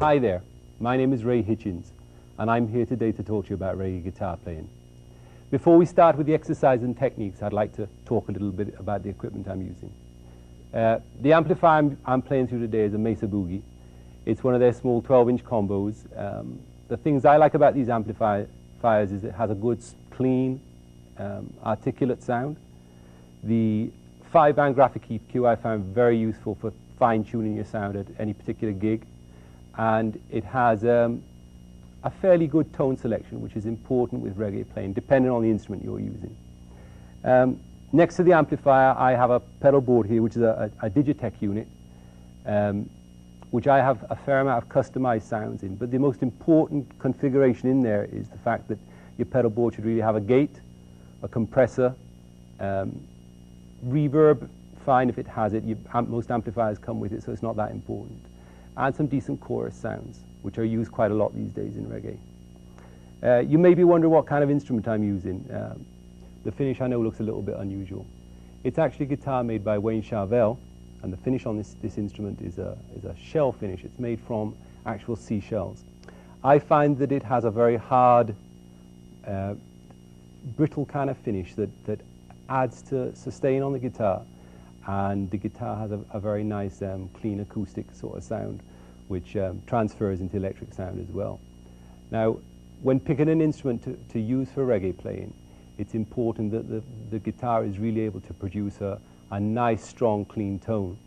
Hi there, my name is Ray Hitchins, and I'm here today to talk to you about reggae guitar playing. Before we start with the exercise and techniques, I'd like to talk a little bit about the equipment I'm using. The amplifier I'm playing through today is a Mesa Boogie. It's one of their small 12-inch combos. The things I like about these amplifiers is it has a good, clean, articulate sound. The 5-band graphic EQ I found very useful for fine-tuning your sound at any particular gig. And it has a fairly good tone selection, which is important with reggae playing, depending on the instrument you're using. Next to the amplifier, I have a pedal board here, which is a Digitech unit, which I have a fair amount of customized sounds in. But the most important configuration in there is the fact that your pedal board should really have a gate, a compressor, reverb, fine if it has it. Most amplifiers come with it, so it's not that important. And some decent chorus sounds, which are used quite a lot these days in reggae. You may be wondering what kind of instrument I'm using. The finish I know looks a little bit unusual. It's actually a guitar made by Wayne Charvel, and the finish on this instrument is a shell finish. It's made from actual seashells. I find that it has a very hard, brittle kind of finish that adds to sustain on the guitar. And the guitar has a very nice, clean acoustic sort of sound, which transfers into electric sound as well. Now, when picking an instrument to use for reggae playing, it's important that the guitar is really able to produce a nice, strong, clean tone.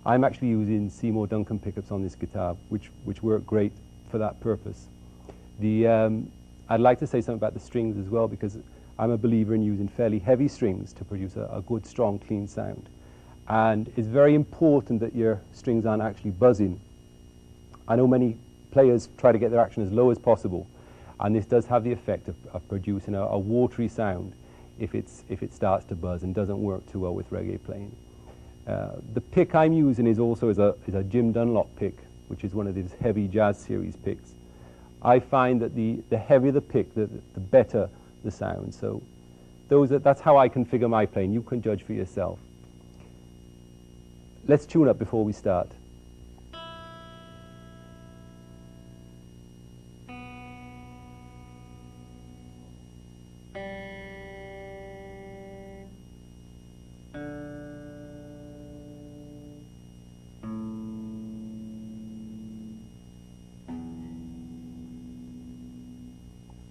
I'm actually using Seymour Duncan pickups on this guitar, which work great for that purpose. I'd like to say something about the strings as well, because I'm a believer in using fairly heavy strings to produce a good, strong, clean sound. And it's very important that your strings aren't actually buzzing. I know many players try to get their action as low as possible, and this does have the effect of producing a watery sound if it starts to buzz and doesn't work too well with reggae playing. The pick I'm using is also is a Jim Dunlop pick, which is one of these heavy jazz series picks. I find that the heavier the pick, the better the sound. So that's how I configure my playing. You can judge for yourself. Let's tune up before we start.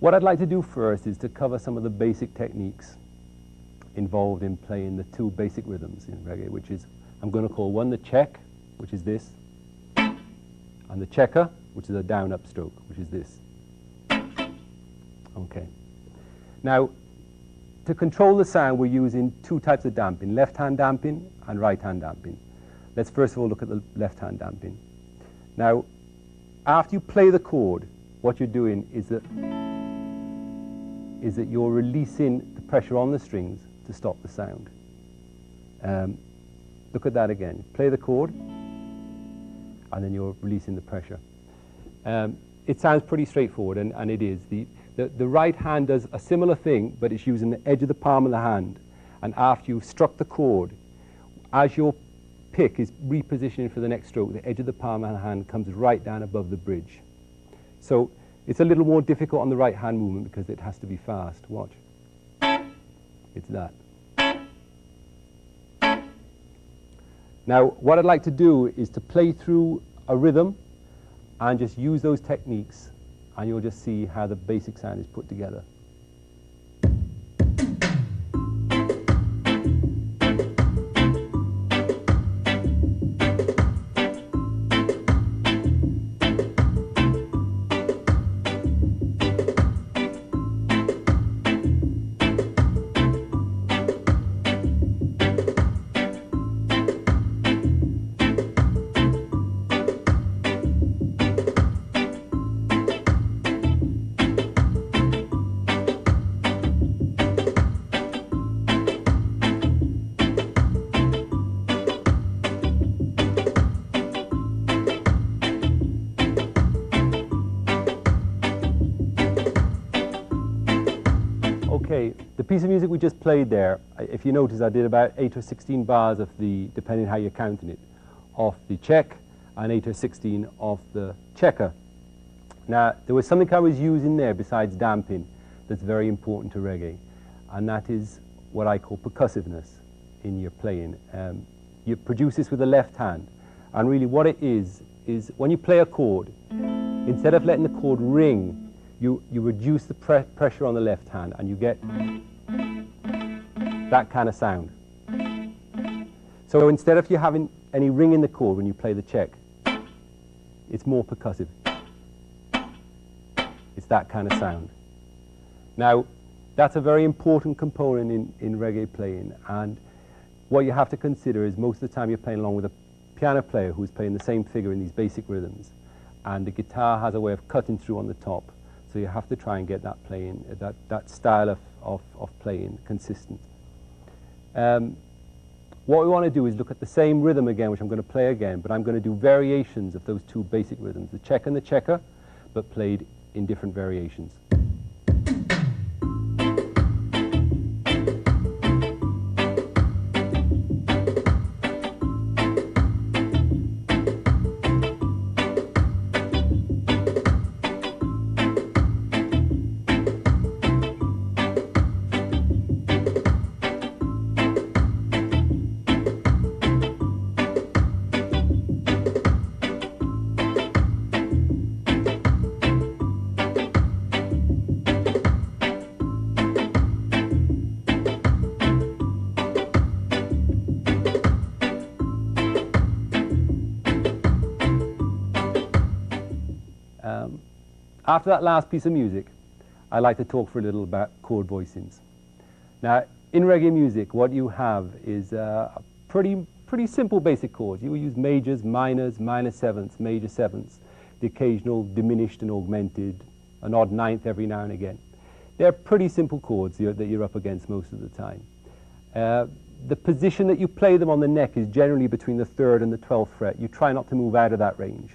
What I'd like to do first is to cover some of the basic techniques involved in playing the two basic rhythms in reggae, which is, I'm going to call one the check, which is this, and the checker, which is a down-up stroke, which is this. Okay. Now, to control the sound, we're using two types of damping, left-hand damping and right-hand damping. Let's first of all look at the left-hand damping. Now, after you play the chord, what you're doing is that you're releasing the pressure on the strings to stop the sound. Look at that again. Play the chord, and then you're releasing the pressure. It sounds pretty straightforward, and it is. The right hand does a similar thing, but it's using the edge of the palm of the hand. And after you've struck the chord, as your pick is repositioning for the next stroke, the edge of the palm of the hand comes right down above the bridge. So it's a little more difficult on the right hand movement because it has to be fast. Watch. It's that. Now, what I'd like to do is to play through a rhythm and just use those techniques, and you'll just see how the basic sound is put together. Okay, the piece of music we just played there, if you notice, I did about 8 or 16 bars of the, depending how you're counting it, of the check and 8/16 of the checker. Now, there was something I was using there besides damping that's very important to reggae, and that is what I call percussiveness in your playing. You produce this with the left hand, and really what it is when you play a chord, instead of letting the chord ring, you reduce the pressure on the left hand, and you get that kind of sound. So instead of you having any ring in the chord when you play the check, it's more percussive. It's that kind of sound. Now, that's a very important component in reggae playing, and what you have to consider is most of the time you're playing along with a piano player who's playing the same figure in these basic rhythms, and the guitar has a way of cutting through on the top, so you have to try and get that playing, that style of playing consistent. What we want to do is look at the same rhythm again, which I'm going to play again, but I'm going to do variations of those two basic rhythms, the check and the checker, but played in different variations. After that last piece of music, I like to talk for a little about chord voicings. Now, in reggae music, what you have is pretty simple basic chords. You will use majors, minors, minor sevenths, major sevenths, the occasional diminished and augmented, an odd ninth every now and again. They're pretty simple chords that you're up against most of the time. The position that you play them on the neck is generally between the 3rd and the 12th fret. You try not to move out of that range.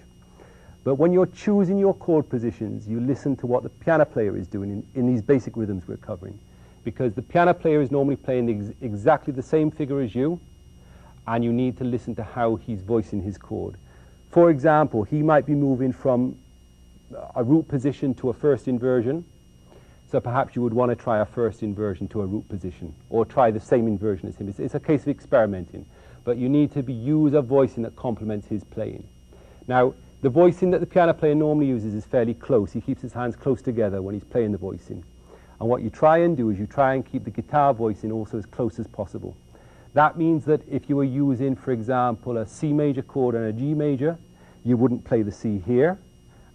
But when you're choosing your chord positions, you listen to what the piano player is doing in these basic rhythms we're covering. Because the piano player is normally playing exactly the same figure as you, and you need to listen to how he's voicing his chord. For example, he might be moving from a root position to a first inversion, so perhaps you would want to try a first inversion to a root position, or try the same inversion as him. It's a case of experimenting, but you need to use a voicing that complements his playing. Now, the voicing that the piano player normally uses is fairly close. He keeps his hands close together when he's playing the voicing. And what you try and do is you try and keep the guitar voicing also as close as possible. That means that if you were using, for example, a C major chord and a G major, you wouldn't play the C here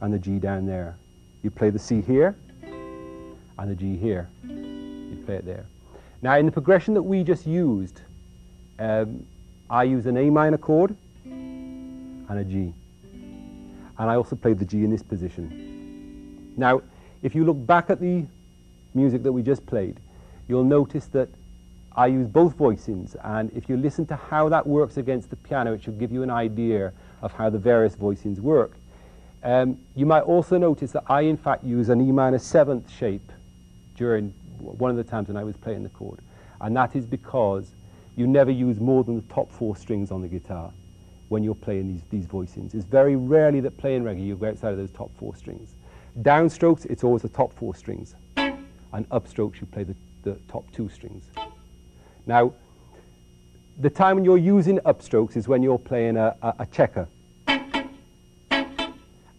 and the G down there. You play the C here and the G here. You play it there. Now, in the progression that we just used, I use an A minor chord and a G. And I also played the G in this position. Now, if you look back at the music that we just played, you'll notice that I use both voicings, and if you listen to how that works against the piano, it should give you an idea of how the various voicings work. You might also notice that I, in fact, use an E minor 7th shape during one of the times when I was playing the chord. And that is because you never use more than the top 4 strings on the guitar when you're playing these voicings. It's very rarely that playing reggae you go outside of those top 4 strings. Downstrokes, it's always the top 4 strings. And upstrokes, you play the top 2 strings. Now, the time when you're using upstrokes is when you're playing a checker.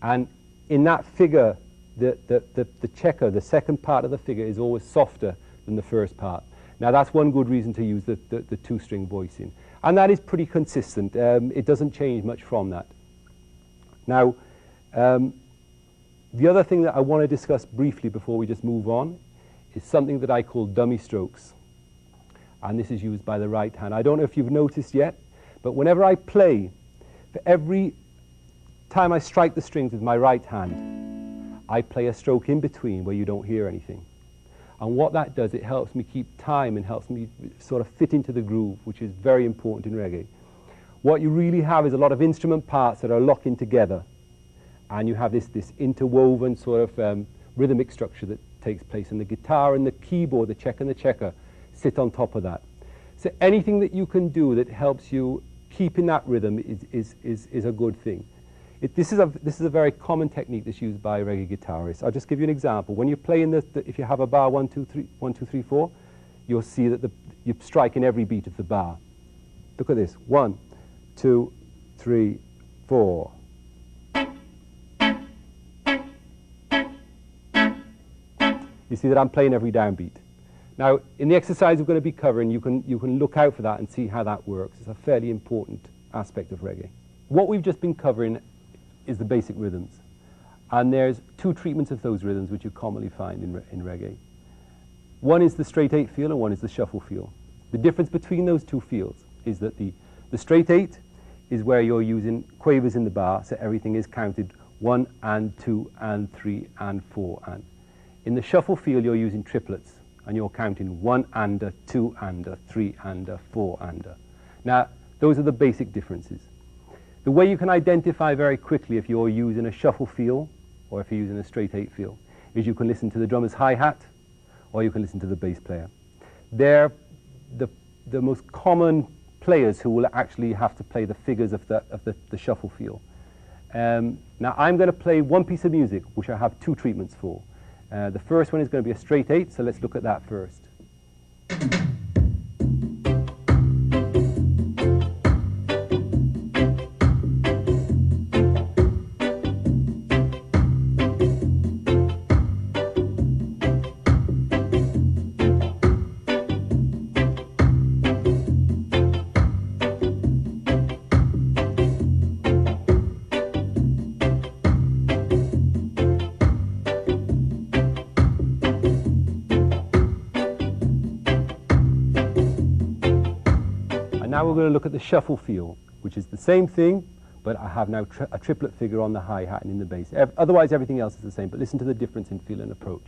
And in that figure, the checker, the second part of the figure, is always softer than the first part. Now, that's one good reason to use the 2-string voicing. And that is pretty consistent. It doesn't change much from that. Now, the other thing that I want to discuss briefly before we just move on is something that I call dummy strokes. And this is used by the right hand. I don't know if you've noticed yet, but whenever I play, for every time I strike the strings with my right hand, I play a stroke in between where you don't hear anything. And what that does, it helps me keep time and helps me sort of fit into the groove, which is very important in reggae. What you really have is a lot of instrument parts that are locking together, and you have this interwoven sort of rhythmic structure that takes place, and the guitar and the keyboard, the check and the checker, sit on top of that. So anything that you can do that helps you keep in that rhythm is a good thing. This is a very common technique that's used by reggae guitarists. I'll just give you an example. When you're playing if you have a bar 1, 2, 3, 1, 2, 3, 4, you'll see that you're striking every beat of the bar. Look at this. 1, 2, 3, 4. You see that I'm playing every downbeat. Now, in the exercise we're going to be covering, you can look out for that and see how that works. It's a fairly important aspect of reggae. What we've just been covering is the basic rhythms. And there's two treatments of those rhythms which you commonly find in reggae. One is the straight 8 feel and one is the shuffle feel. The difference between those two feels is that the straight 8 is where you're using quavers in the bar, so everything is counted 1 and 2 and 3 and 4 and. In the shuffle feel you're using triplets and you're counting 1 and a, 2 and a, 3 and a, 4 and a. Now, those are the basic differences. The way you can identify very quickly if you're using a shuffle feel or if you're using a straight 8 feel is you can listen to the drummer's hi-hat or you can listen to the bass player. They're the most common players who will actually have to play the figures of the shuffle feel. Now I'm going to play one piece of music which I have two treatments for. The first one is going to be a straight 8, so let's look at that first. Now we're going to look at the shuffle feel, which is the same thing, but I have now a triplet figure on the hi-hat and in the bass. Otherwise, everything else is the same, but listen to the difference in feel and approach.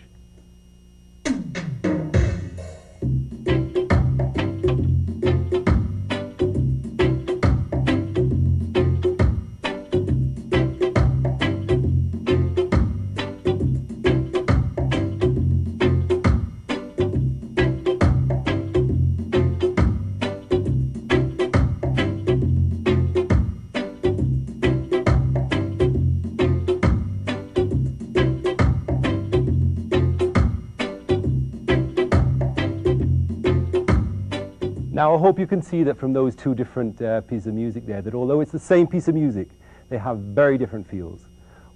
Now I hope you can see that from those two different pieces of music there, that although it's the same piece of music, they have very different feels.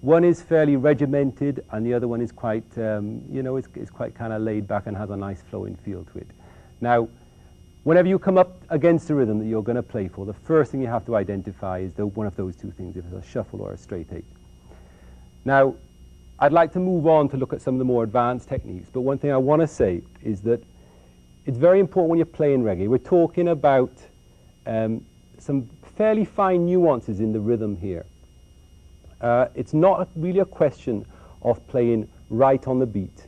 One is fairly regimented and the other one is quite, it's quite kind of laid back and has a nice flowing feel to it. Now, whenever you come up against a rhythm that you're going to play for, the first thing you have to identify is one of those two things, if it's a shuffle or a straight 8. Now, I'd like to move on to look at some of the more advanced techniques, but one thing I want to say is that it's very important when you're playing reggae. We're talking about some fairly fine nuances in the rhythm here. It's not really a question of playing right on the beat.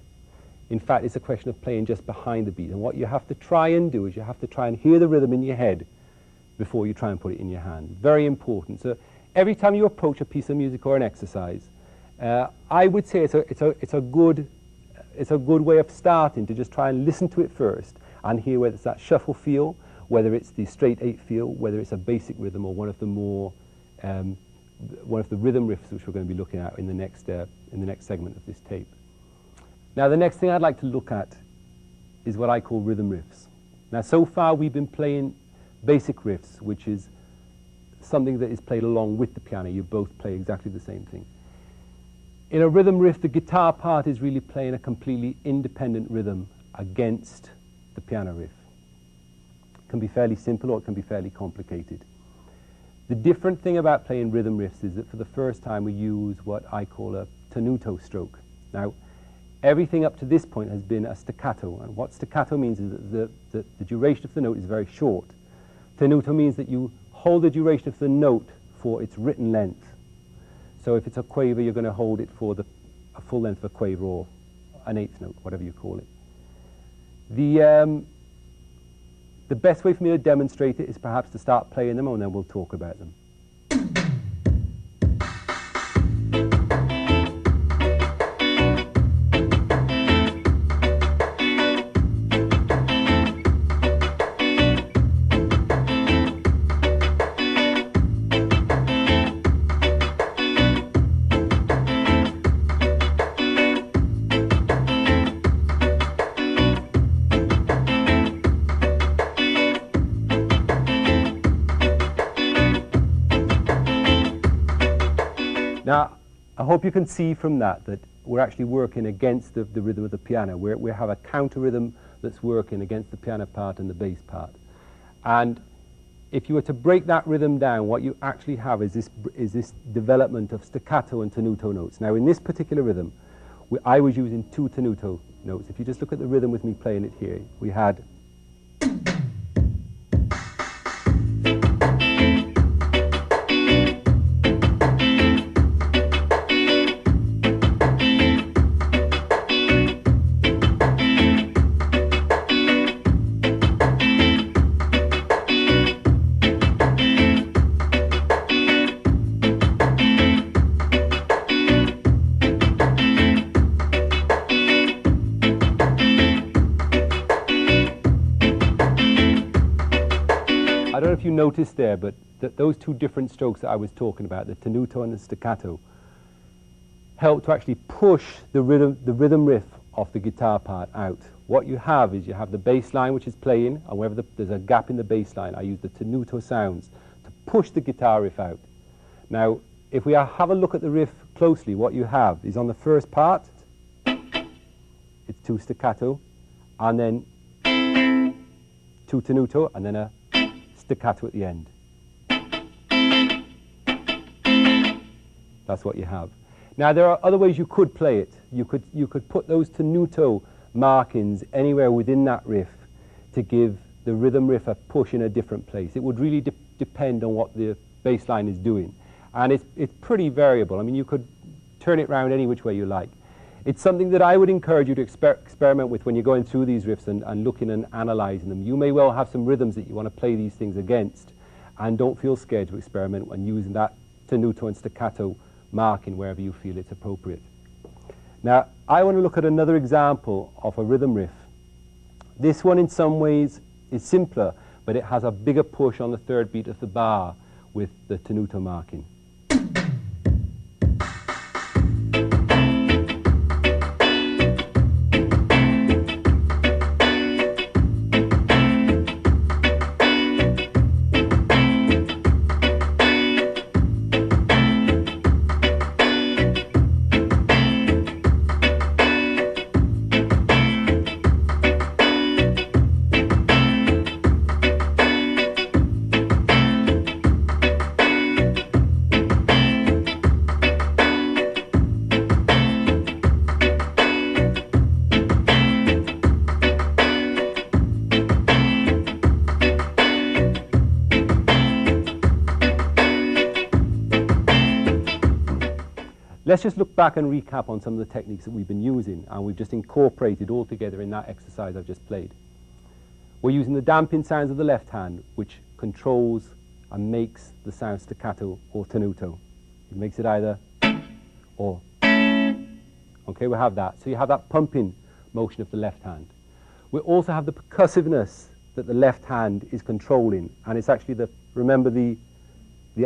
In fact, it's a question of playing just behind the beat. And what you have to try and do is you have to try and hear the rhythm in your head before you try and put it in your hand. Very important. So every time you approach a piece of music or an exercise, I would say it's a good way of starting to just try and listen to it first and hear whether it's that shuffle feel, whether it's the straight 8 feel, whether it's a basic rhythm or one of the rhythm riffs which we're going to be looking at in the next segment of this tape. Now the next thing I'd like to look at is what I call rhythm riffs. Now so far we've been playing basic riffs, which is something that is played along with the piano. You both play exactly the same thing. In a rhythm riff, the guitar part is really playing a completely independent rhythm against the piano riff. It can be fairly simple or it can be fairly complicated. The different thing about playing rhythm riffs is that for the first time we use what I call a tenuto stroke. Now, everything up to this point has been a staccato, and what staccato means is that the duration of the note is very short. Tenuto means that you hold the duration of the note for its written length. So if it's a quaver, you're going to hold it for a full length of a quaver or an eighth note, whatever you call it. The best way for me to demonstrate it is perhaps to start playing them and then we'll talk about them. Now, I hope you can see from that we're actually working against the rhythm of the piano. We have a counter rhythm that's working against the piano part and the bass part. And if you were to break that rhythm down, what you actually have is this development of staccato and tenuto notes. Now, in this particular rhythm, I was using 2 tenuto notes. If you just look at the rhythm with me playing it here, we had I don't know if you noticed there, but those 2 different strokes that I was talking about, the tenuto and the staccato, help to actually push the rhythm riff of the guitar part out. What you have is you have the bass line which is playing, and wherever there's a gap in the bass line, I use the tenuto sounds to push the guitar riff out. Now, if we have a look at the riff closely, what you have is on the first part, it's 2 staccato, and then 2 tenuto, and then a staccato at the end. That's what you have. Now, there are other ways you could play it. You could put those tenuto markings anywhere within that riff to give the rhythm riff a push in a different place. It would really depend on what the bass line is doing. And it's pretty variable. I mean, you could turn it around any which way you like. It's something that I would encourage you to experiment with when you're going through these riffs and looking and analysing them. You may well have some rhythms that you want to play these things against, and don't feel scared to experiment when using that tenuto and staccato marking wherever you feel it's appropriate. Now, I want to look at another example of a rhythm riff. This one in some ways is simpler, but it has a bigger push on the 3rd beat of the bar with the tenuto marking. Let's just look back and recap on some of the techniques that we've been using, and we've just incorporated all together in that exercise I've just played. We're using the damping sounds of the left hand, which controls and makes the sound staccato or tenuto. It makes it either or. Okay, we have that. So you have that pumping motion of the left hand. We also have the percussiveness that the left hand is controlling, and it's actually remember the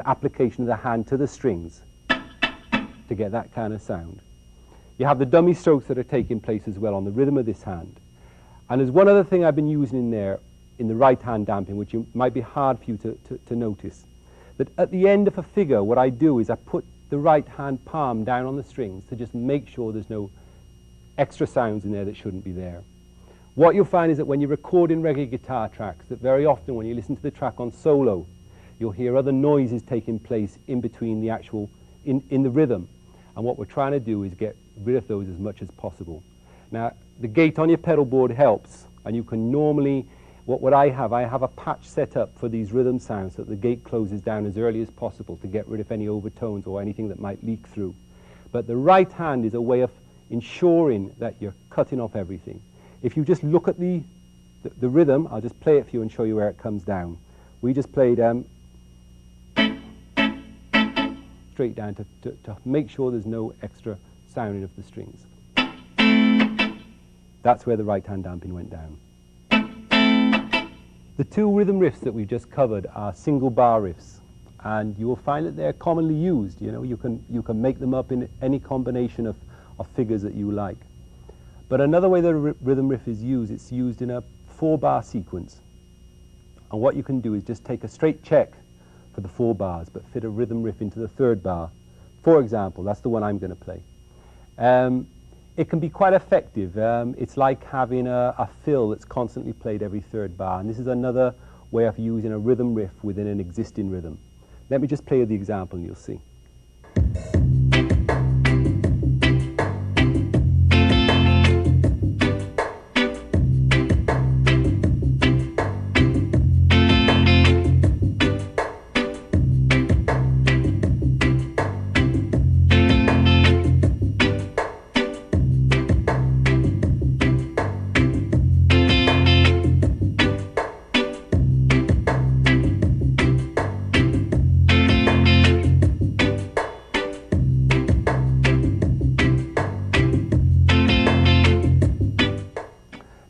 application of the hand to the strings to get that kind of sound. You have the dummy strokes that are taking place as well on the rhythm of this hand. And there's one other thing I've been using in there, in the right hand damping, which might be hard for you to notice. That at the end of a figure, what I do is I put the right hand palm down on the strings to just make sure there's no extra sounds in there that shouldn't be there. What you'll find is that when you're recording reggae guitar tracks, that very often when you listen to the track on solo, you'll hear other noises taking place in between the actual, in the rhythm. And what we're trying to do is get rid of those as much as possible. Now, the gate on your pedal board helps, and you can normally, what I have a patch set up for these rhythm sounds so that the gate closes down as early as possible to get rid of any overtones or anything that might leak through. But the right hand is a way of ensuring that you're cutting off everything. If you just look at the rhythm, I'll just play it for you and show you where it comes down. We just played straight down to make sure there's no extra sounding of the strings. That's where the right hand damping went down. The 2 rhythm riffs that we've just covered are single bar riffs, and you will find that they're commonly used. You know, you can make them up in any combination of figures that you like. But another way that a rhythm riff is used, it's used in a 4-bar sequence. And what you can do is just take a straight check for the 4 bars, but fit a rhythm riff into the 3rd bar, For example, that's the one I'm going to play. It can be quite effective. It's like having a fill that's constantly played every third bar, and this is another way of using a rhythm riff within an existing rhythm. Let me just play the example and you'll see.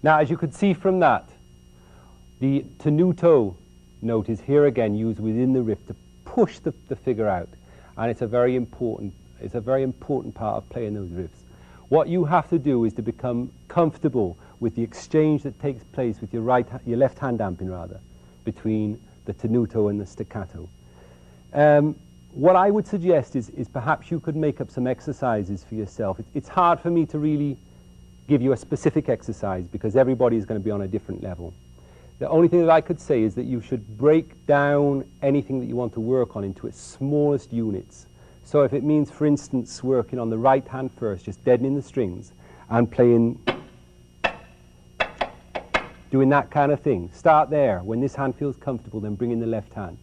Now, as you could see from that, the tenuto note is here again used within the riff to push the figure out, and it's a very important part of playing those riffs. What you have to do is to become comfortable with the exchange that takes place with your left hand damping rather, between the tenuto and the staccato. What I would suggest is perhaps you could make up some exercises for yourself. It's hard for me to really give you a specific exercise because everybody is going to be on a different level. The only thing that I could say is that you should break down anything that you want to work on into its smallest units. So if it means, for instance, working on the right hand first, just deadening the strings and playing, doing that kind of thing, start there. When this hand feels comfortable, then bring in the left hand.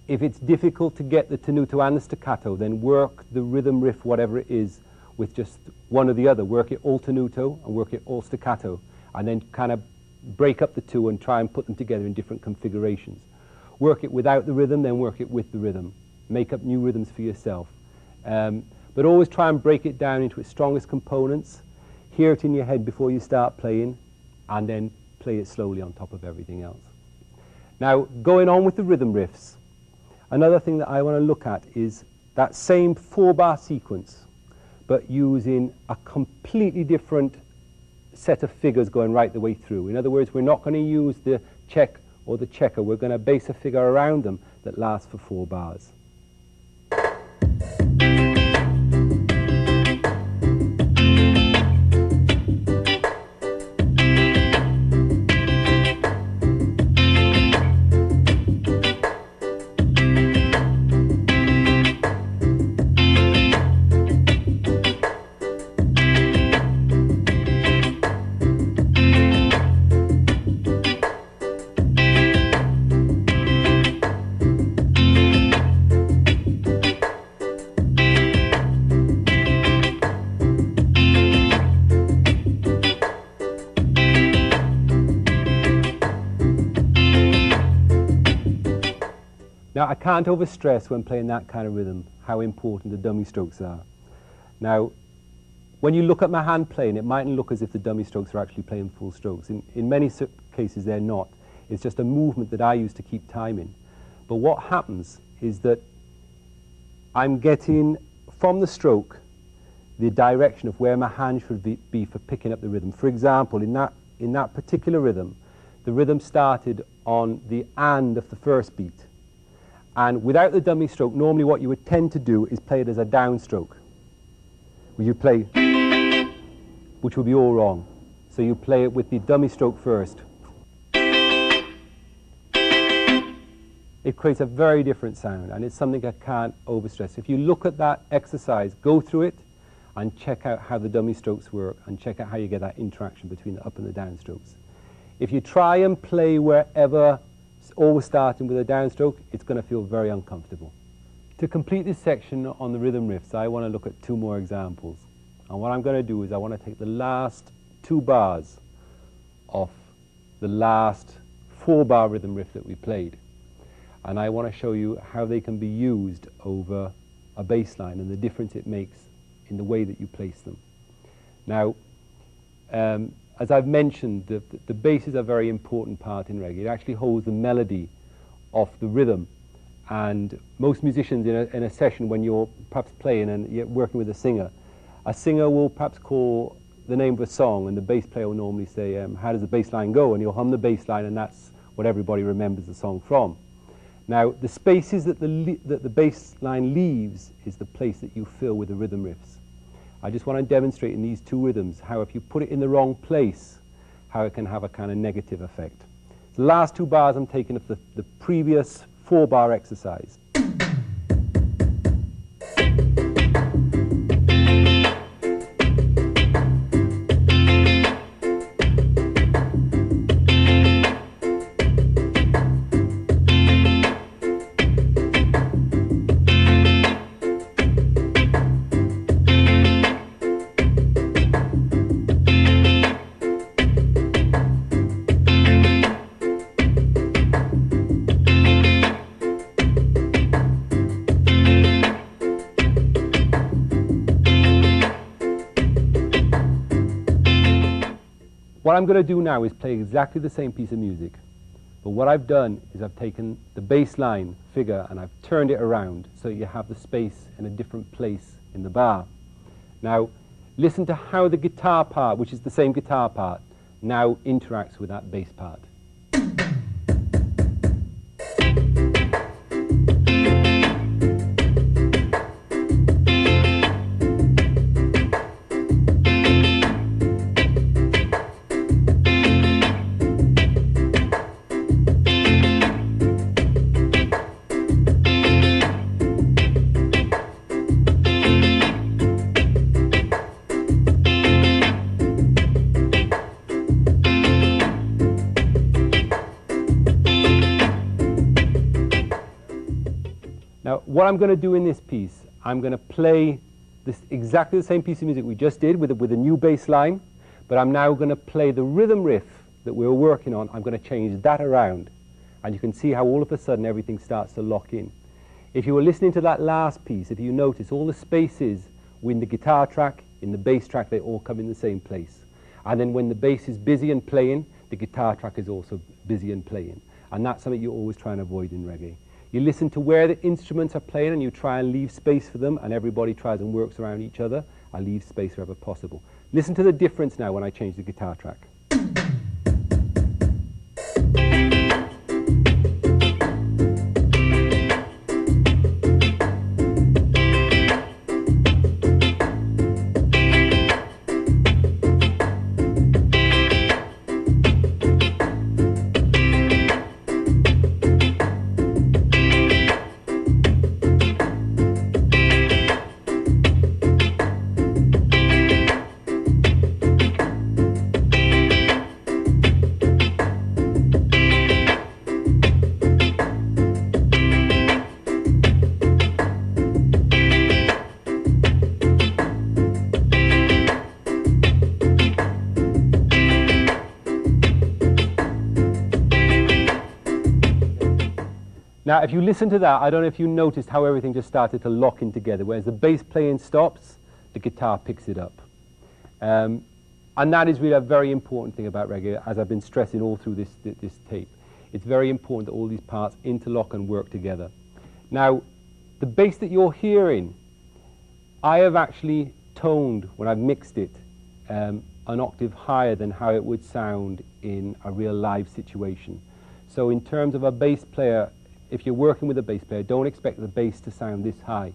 If it's difficult to get the tenuto and the staccato, then work the rhythm riff, whatever it is, with just one or the other. Work it all tenuto and work it all staccato, and then kind of break up the two and try and put them together in different configurations. Work it without the rhythm, then work it with the rhythm. Make up new rhythms for yourself. But always try and break it down into its strongest components. Hear it in your head before you start playing, and then play it slowly on top of everything else. Now, going on with the rhythm riffs, another thing that I want to look at is that same 4-bar sequence, but using a completely different set of figures going right the way through. In other words, we're not going to use the check or the checker. We're going to base a figure around them that lasts for 4 bars. Now, I can't overstress when playing that kind of rhythm how important the dummy strokes are. Now, when you look at my hand playing, it mightn't look as if the dummy strokes are actually playing full strokes. In many cases, they're not. It's just a movement that I use to keep time in. But what happens is that I'm getting from the stroke the direction of where my hand should be for picking up the rhythm. For example, in that particular rhythm, the rhythm started on the and of the first beat. And without the dummy stroke, normally what you would tend to do is play it as a downstroke. Where you play, which would be all wrong. So you play it with the dummy stroke first. It creates a very different sound, and it's something I can't overstress. If you look at that exercise, go through it, and check out how the dummy strokes work, and check out how you get that interaction between the up and the down strokes. If you try and play wherever, always starting with a downstroke, it's going to feel very uncomfortable. To complete this section on the rhythm riffs, I want to look at 2 more examples. And what I'm going to do is I want to take the last 2 bars of the last 4-bar rhythm riff that we played. And I want to show you how they can be used over a bass line and the difference it makes in the way that you place them. Now, as I've mentioned, the bass is a very important part in reggae. It actually holds the melody of the rhythm. And most musicians in a session, when you're perhaps playing and you're working with a singer will perhaps call the name of a song, and the bass player will normally say, how does the bass line go? And you'll hum the bass line, and that's what everybody remembers the song from. Now, the spaces that the bass line leaves is the place that you fill with the rhythm riffs. I just want to demonstrate in these two rhythms how if you put it in the wrong place, how it can have a kind of negative effect. The last two bars I'm taking of the previous 4-bar exercise. What I'm going to do now is play exactly the same piece of music, but what I've done is I've taken the bass line figure and I've turned it around so you have the space in a different place in the bar. Now listen to how the guitar part, which is the same guitar part, now interacts with that bass part. Now, what I'm going to do in this piece, I'm going to play this exactly the same piece of music we just did with a new bass line, but I'm now going to play the rhythm riff that we were working on. I'm going to change that around, and you can see how all of a sudden everything starts to lock in. If you were listening to that last piece, if you notice all the spaces in the guitar track, in the bass track, they all come in the same place. And then when the bass is busy and playing, the guitar track is also busy and playing. And that's something you always try and avoid in reggae. You listen to where the instruments are playing and you try and leave space for them, and everybody tries and works around each other. I leave space wherever possible. Listen to the difference now when I change the guitar track. Now, if you listen to that, I don't know if you noticed how everything just started to lock in together. Whereas the bass playing stops, the guitar picks it up. And that is really a very important thing about reggae, as I've been stressing all through this tape. It's very important that all these parts interlock and work together. Now, the bass that you're hearing, I have actually toned, when I've mixed it, an octave higher than how it would sound in a real live situation. So in terms of a bass player, if you're working with a bass player, don't expect the bass to sound this high.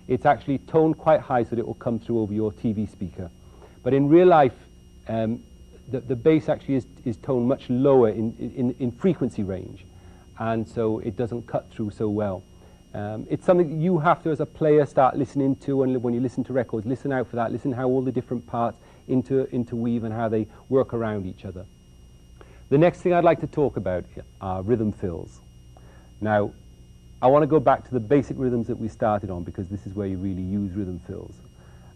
It's actually toned quite high so that it will come through over your TV speaker. But in real life, the bass actually is toned much lower in frequency range, and so it doesn't cut through so well. It's something that you have to, as a player, start listening to, and when you listen to records, listen out for that. Listen how all the different parts interweave and how they work around each other. The next thing I'd like to talk about are rhythm fills. Now, I want to go back to the basic rhythms that we started on, because this is where you really use rhythm fills.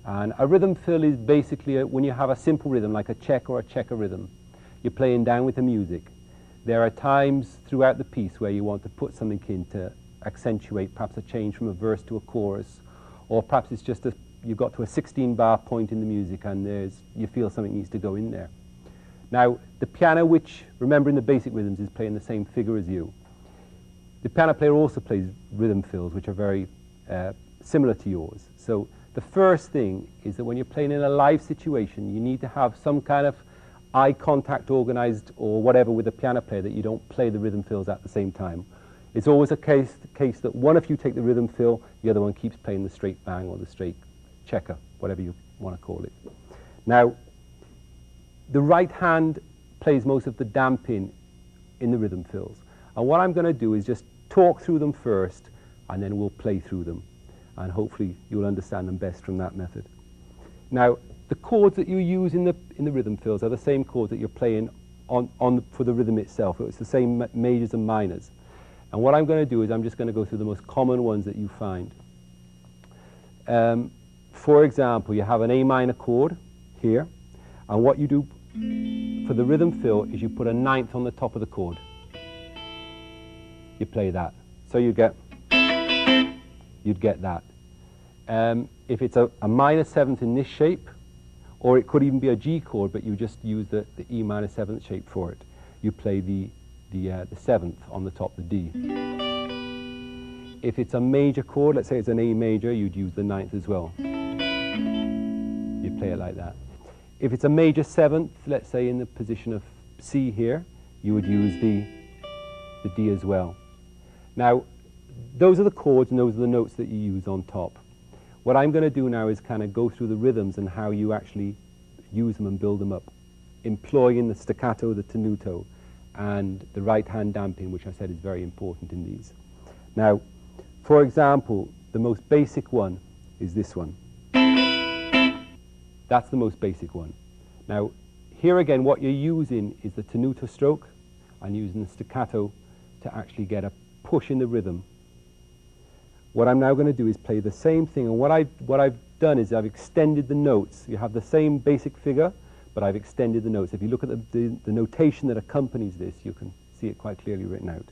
And a rhythm fill is basically when you have a simple rhythm, like a check or a checker rhythm. You're playing down with the music. There are times throughout the piece where you want to put something in to accentuate perhaps a change from a verse to a chorus, or perhaps it's just you've got to a 16-bar point in the music and you feel something needs to go in there. Now, the piano, which, remembering the basic rhythms, is playing the same figure as you. The piano player also plays rhythm fills, which are very similar to yours. So the first thing is that when you're playing in a live situation, you need to have some kind of eye contact organized or whatever with the piano player, that you don't play the rhythm fills at the same time. It's always a case that one of you take the rhythm fill, the other one keeps playing the straight bang or the straight checker, whatever you want to call it. Now, the right hand plays most of the damping in the rhythm fills. And what I'm going to do is just talk through them first, and then we'll play through them. And hopefully you'll understand them best from that method. Now, the chords that you use in the rhythm fills are the same chords that you're playing for the rhythm itself. It's the same majors and minors. And what I'm going to do is I'm just going to go through the most common ones that you find. For example, you have an A minor chord here, and what you do for the rhythm fill is you put a ninth on the top of the chord. You play that. So you'd get that. If it's a minor seventh in this shape, or it could even be a G chord, but you just use the E minor seventh shape for it, you play the seventh on the top, the D. If it's a major chord, let's say it's an A major, you'd use the ninth as well. You play it like that. If it's a major seventh, let's say in the position of C here, you would use the D as well. Now, those are the chords and those are the notes that you use on top. What I'm going to do now is kind of go through the rhythms and how you actually use them and build them up, employing the staccato, the tenuto, and the right hand damping, which I said is very important in these. Now, for example, the most basic one is this one. That's the most basic one. Now, here again, what you're using is the tenuto stroke and using the staccato to actually get a push in the rhythm. What I'm now going to do is play the same thing, and what I've done is I've extended the notes. You have the same basic figure, but I've extended the notes. If you look at the notation that accompanies this, you can see it quite clearly written out.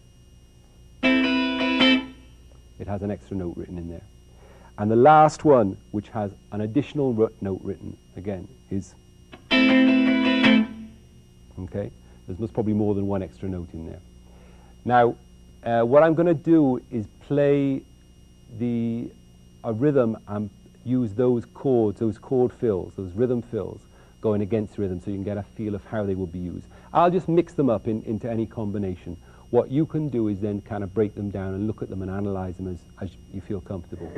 It has an extra note written in there. And the last one, which has an additional note written, again, is... Okay? There's probably more than one extra note in there. Now, what I'm going to do is play a rhythm and use those chords, those chord fills, those rhythm fills, going against rhythm so you can get a feel of how they will be used. I'll just mix them up into any combination. What you can do is then kind of break them down and look at them and analyze them as you feel comfortable.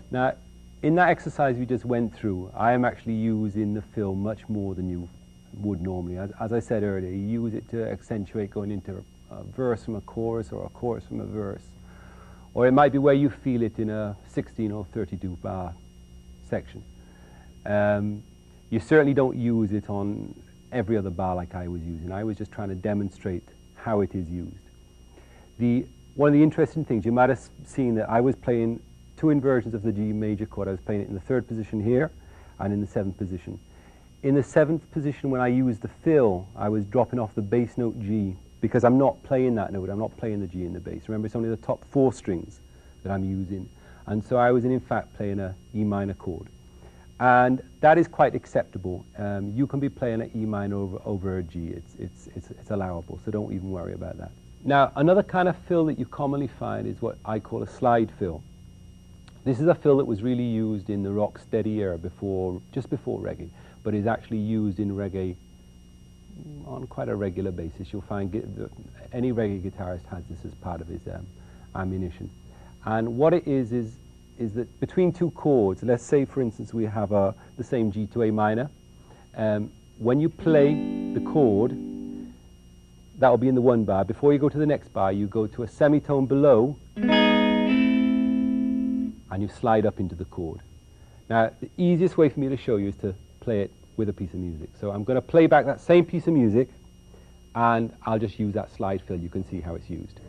Now, in that exercise we just went through, I am actually using the fill much more than you would normally. As I said earlier, you use it to accentuate going into a verse from a chorus or a chorus from a verse. Or it might be where you feel it in a 16 or 32 bar section. You certainly don't use it on every other bar like I was using. I was just trying to demonstrate how it is used. One of the interesting things, you might have seen that I was playing two inversions of the G major chord. I was playing it in the third position here and in the seventh position. In the seventh position, when I used the fill, I was dropping off the bass note G because I'm not playing that note. I'm not playing the G in the bass. Remember, it's only the top four strings that I'm using. And so I was in fact playing a E minor chord. And that is quite acceptable. You can be playing an E minor over a G. It's allowable, so don't even worry about that. Now, another kind of fill that you commonly find is what I call a slide fill. This is a fill that was really used in the rock steady era just before reggae, but is actually used in reggae on quite a regular basis. You'll find any reggae guitarist has this as part of his ammunition. And what it is that between two chords, let's say for instance we have the same G to A minor, when you play the chord, that will be in the one bar. Before you go to the next bar, you go to a semitone below, and you slide up into the chord. Now, the easiest way for me to show you is to play it with a piece of music. So I'm going to play back that same piece of music, and I'll just use that slide fill. You can see how it's used.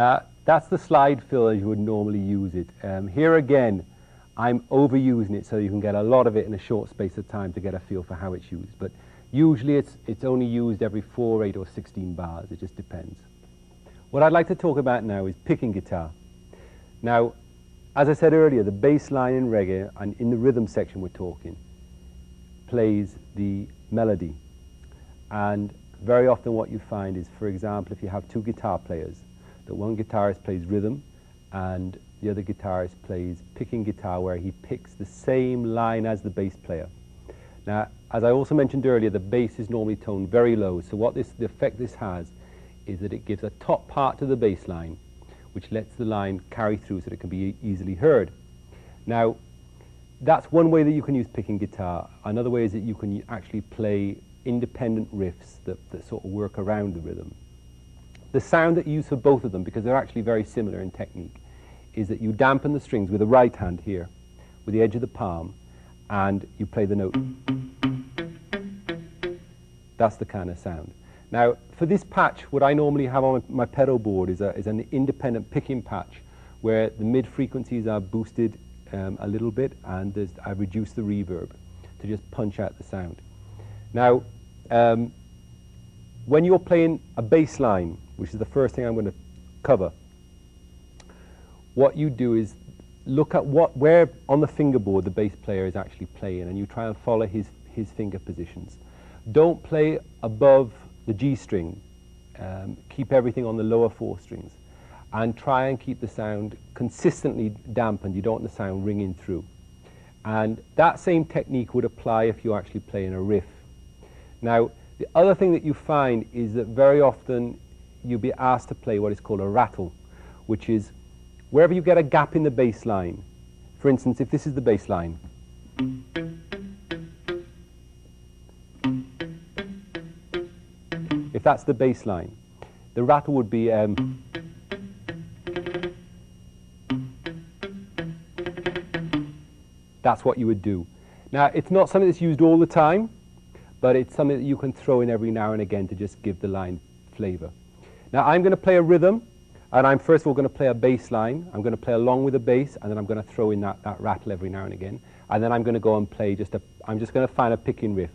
Now, that's the slide fill as you would normally use it. Here again, I'm overusing it so you can get a lot of it in a short space of time to get a feel for how it's used. But usually it's only used every 4, 8 or 16 bars. It just depends. What I'd like to talk about now is picking guitar. Now, as I said earlier, the bass line in reggae, and in the rhythm section we're talking, plays the melody. And very often what you find is, for example, if you have 2 guitar players, that one guitarist plays rhythm and the other guitarist plays picking guitar, where he picks the same line as the bass player. Now, as I also mentioned earlier, the bass is normally toned very low, so the effect this has is that it gives a top part to the bass line, which lets the line carry through so that it can be easily heard. Now, that's one way that you can use picking guitar. Another way is that you can actually play independent riffs that sort of work around the rhythm. The sound that you use for both of them, because they're actually very similar in technique, is that you dampen the strings with the right hand here, with the edge of the palm, and you play the note. That's the kind of sound. Now, for this patch, what I normally have on my pedal board is an independent picking patch, where the mid frequencies are boosted a little bit, and I've reduced the reverb to just punch out the sound. Now, when you're playing a bass line, which is the first thing I'm going to cover, what you do is look at where on the fingerboard the bass player is actually playing, and you try and follow his finger positions. Don't play above the G string. Keep everything on the lower 4 strings, and try and keep the sound consistently dampened. You don't want the sound ringing through. And that same technique would apply if you're actually playing a riff. Now, the other thing that you find is that very often you'll be asked to play what is called a rattle, which is wherever you get a gap in the bass line. For instance, if this is the bass line, if that's the bass line, the rattle would be that's what you would do. Now, it's not something that's used all the time, but it's something that you can throw in every now and again to just give the line flavor. Now, I'm going to play a rhythm, and I'm first of all going to play a bass line. I'm going to play along with the bass, and then I'm going to throw in that rattle every now and again. And then I'm going to go and play I'm just going to find a picking riff.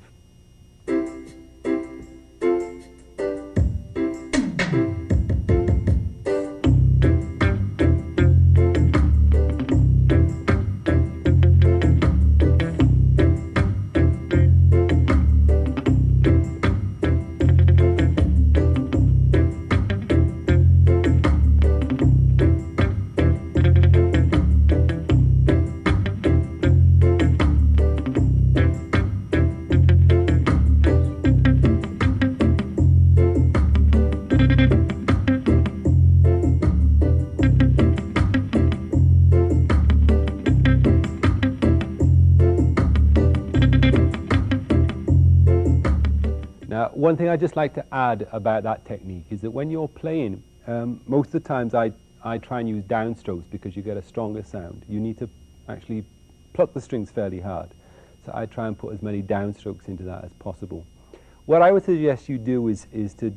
Now, one thing I'd just like to add about that technique is that when you're playing, most of the times I try and use downstrokes because you get a stronger sound. You need to actually pluck the strings fairly hard. So I try and put as many downstrokes into that as possible. What I would suggest you do is to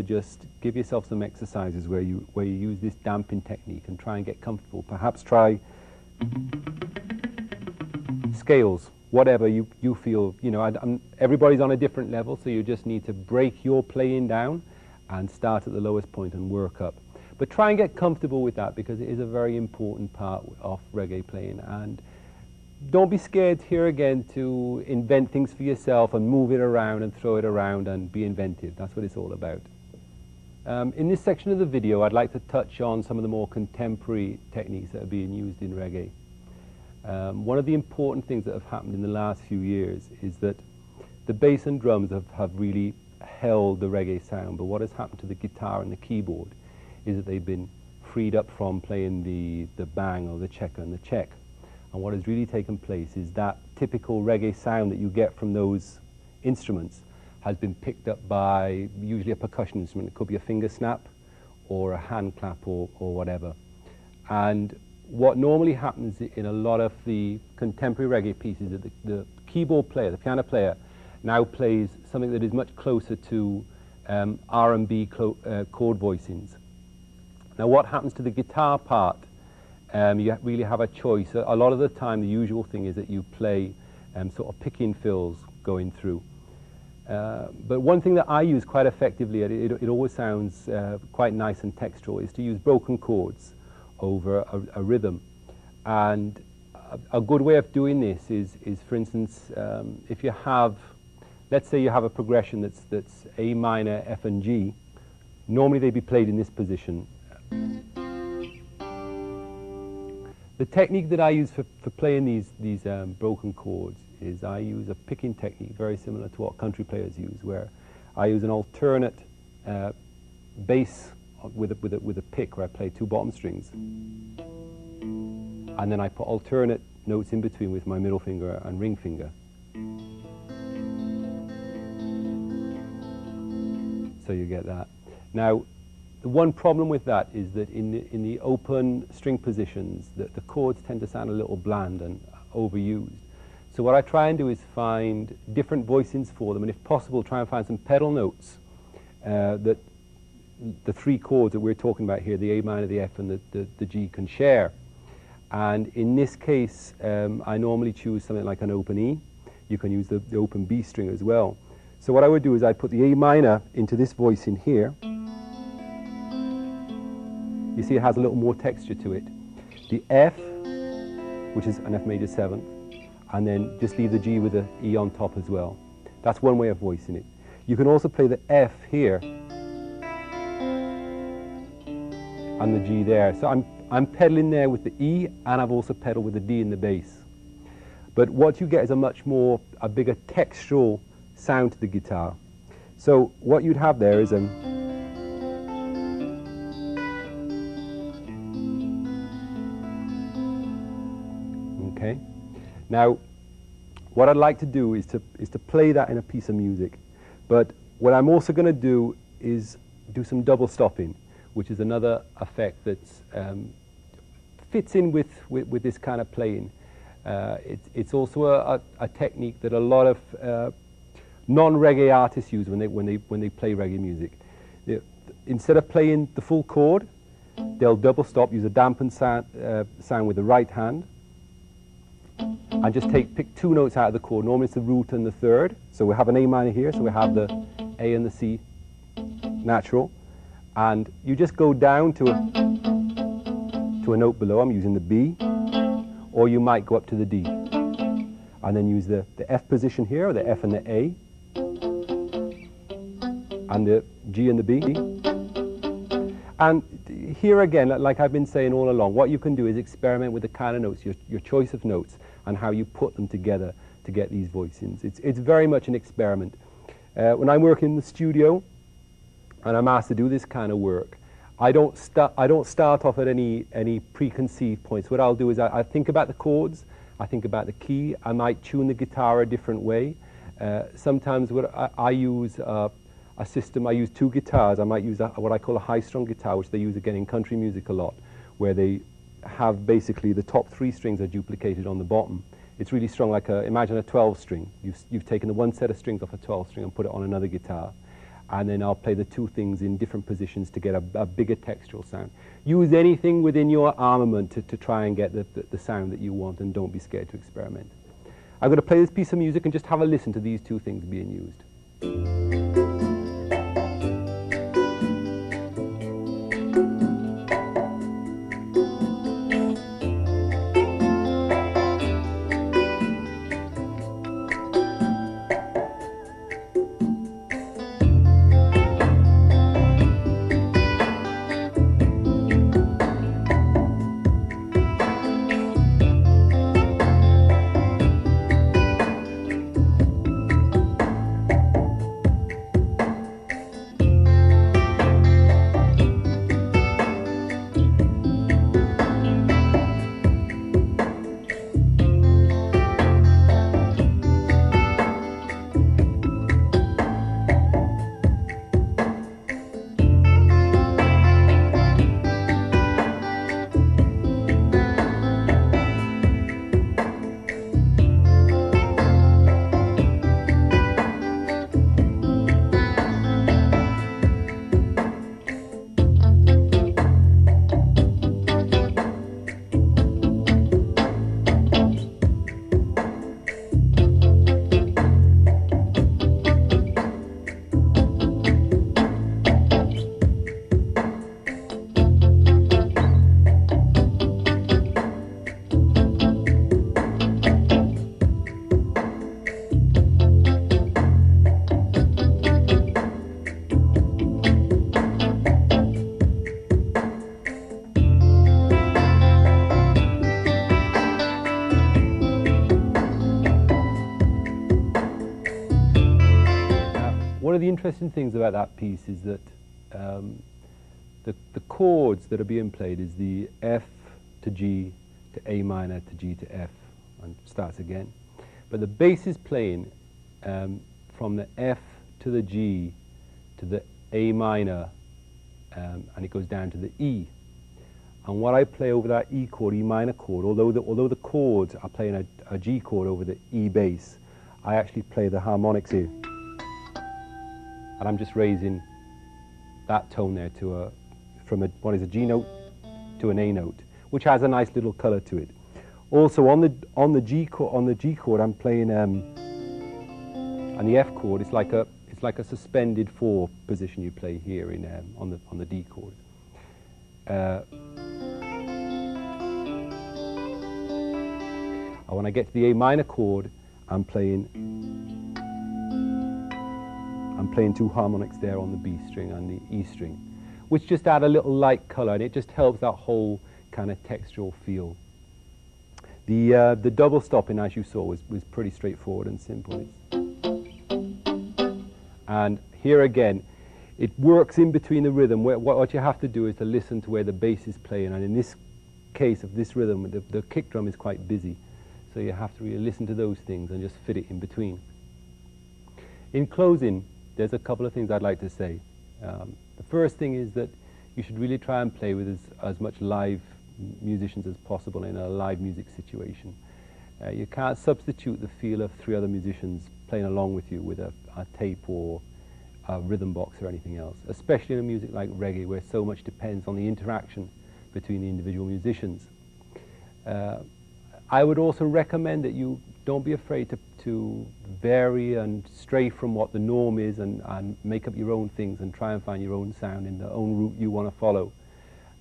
just give yourself some exercises where you use this damping technique and try and get comfortable. Perhaps try scales. Whatever you feel, everybody's on a different level, so you just need to break your playing down and start at the lowest point and work up. But try and get comfortable with that, because it is a very important part of reggae playing. And don't be scared here again to invent things for yourself and move it around and throw it around and be inventive. That's what it's all about. In this section of the video, I'd like to touch on some of the more contemporary techniques that are being used in reggae. One of the important things that have happened in the last few years is that the bass and drums have really held the reggae sound, but what has happened to the guitar and the keyboard is that they've been freed up from playing the bang or the checker and the check. And what has really taken place is that typical reggae sound that you get from those instruments has been picked up by usually a percussion instrument. It could be a finger snap or a hand clap or whatever. And what normally happens in a lot of the contemporary reggae pieces is that the keyboard player, the piano player, now plays something that is much closer to R&B chord voicings. Now what happens to the guitar part? You really have a choice. A lot of the time the usual thing is that you play sort of picking fills going through. But one thing that I use quite effectively, it always sounds quite nice and textural, is to use broken chords over a rhythm. And a good way of doing this is for instance, if you have, let's say you have a progression that's A minor, F and G, normally they'd be played in this position. The technique that I use for playing these broken chords is I use a picking technique very similar to what country players use, where I use an alternate bass with a pick, where I play 2 bottom strings, and then I put alternate notes in between with my middle finger and ring finger. So you get that. Now, the one problem with that is that in the open string positions, the chords tend to sound a little bland and overused. So what I try and do is find different voicings for them, and if possible, try and find some pedal notes that the 3 chords that we're talking about here, the A minor, the F, and the G, can share. And in this case, I normally choose something like an open E. You can use the open B string as well. So what I would do is I'd put the A minor into this voice in here. You see it has a little more texture to it. The F, which is an F major 7th, and then just leave the G with the E on top as well. That's one way of voicing it. You can also play the F here and the G there. So I'm pedaling there with the E, and I've also pedaled with the D in the bass. But what you get is a bigger textural sound to the guitar. So what you'd have there is okay. Now, what I'd like to do is to play that in a piece of music. But what I'm also going to do is do some double stopping, which is another effect that fits in with this kind of playing. It's also a technique that a lot of non-reggae artists use when they play reggae music. Instead of playing the full chord, they'll double stop, use a dampened sound with the right hand, and just pick 2 notes out of the chord. Normally it's the root and the 3rd. So we have an A minor here, so we have the A and the C natural, and you just go down to a note below. I'm using the B, or you might go up to the D, and then use the F position here, or the F and the A, and the G and the B. And here again, like I've been saying all along, what you can do is experiment with the kind of notes, your choice of notes, and how you put them together to get these voicings. It's very much an experiment. When I'm working in the studio and I'm asked to do this kind of work, I don't start off at any preconceived points. What I'll do is I think about the chords, I think about the key, I might tune the guitar a different way. Sometimes I use a system, I use 2 guitars. I might use what I call a high-strung guitar, which they use again in country music a lot, where they have basically the top 3 strings are duplicated on the bottom. It's really strong, like imagine a 12 string. You've taken the one set of strings off a 12 string and put it on another guitar, and then I'll play the 2 things in different positions to get a bigger textural sound. Use anything within your armament to try and get the sound that you want, and don't be scared to experiment. I'm going to play this piece of music and just have a listen to these 2 things being used. interesting things about that piece is that the chords that are being played is the F to G to A minor to G to F, and starts again. But the bass is playing from the F to the G to the A minor, and it goes down to the E. And what I play over that E chord, E minor chord, although the chords are playing a G chord over the E bass, I actually play the harmonics here. And I'm just raising that tone there to from what is a G note to an A note, which has a nice little color to it. Also on the G chord, I'm playing and the F chord. It's like a suspended 4 position you play here in on the D chord. When I get to the A minor chord, I'm playing 2 harmonics there on the B string and the E string, which just add a little light color, and it just helps that whole kind of textural feel. The double stopping, as you saw, was pretty straightforward and simple. And here again, it works in between the rhythm. What you have to do is to listen to where the bass is playing, and in this case of this rhythm, the kick drum is quite busy, so you have to really listen to those things and just fit it in between. In closing, there's a couple of things I'd like to say. The first thing is that you should really try and play with as much live musicians as possible in a live music situation. You can't substitute the feel of 3 other musicians playing along with you with a tape or a rhythm box or anything else, especially in a music like reggae, where so much depends on the interaction between the individual musicians. I would also recommend that you don't be afraid to vary and stray from what the norm is and make up your own things and try and find your own sound in the own route you want to follow,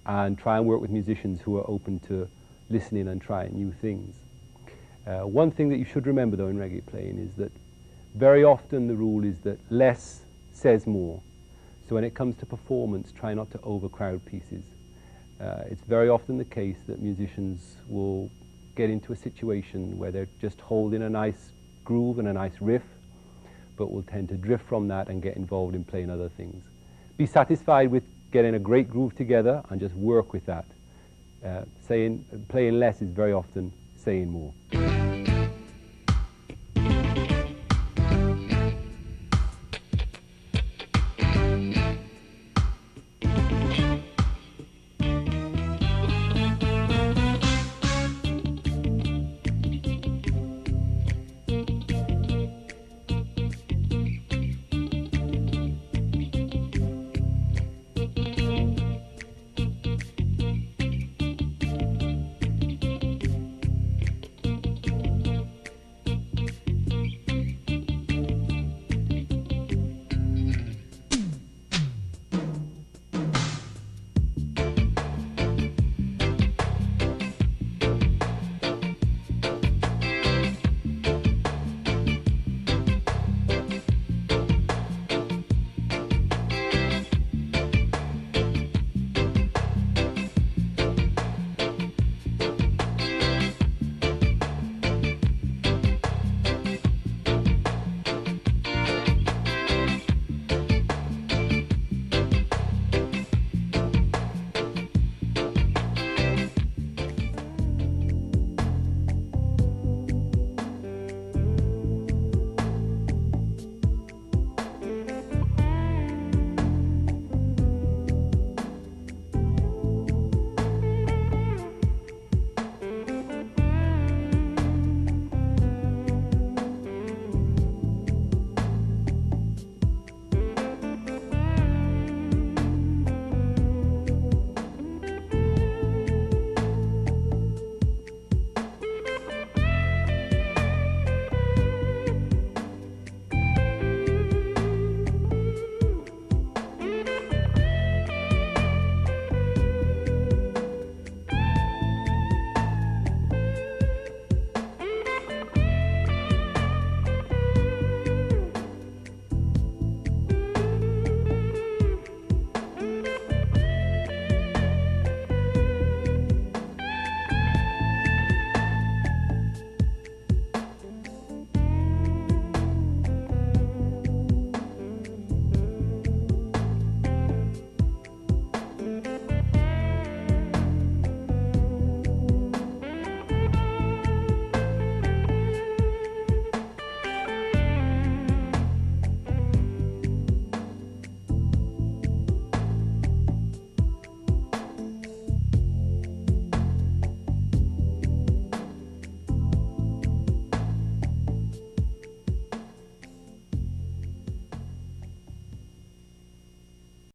and try and work with musicians who are open to listening and trying new things. One thing that you should remember though in reggae playing is that very often the rule is that less says more. So when it comes to performance, try not to overcrowd pieces. It's very often the case that musicians will get into a situation where they're just holding a nice groove and a nice riff, but will tend to drift from that and get involved in playing other things. Be satisfied with getting a great groove together and just work with that. Playing less is very often saying more.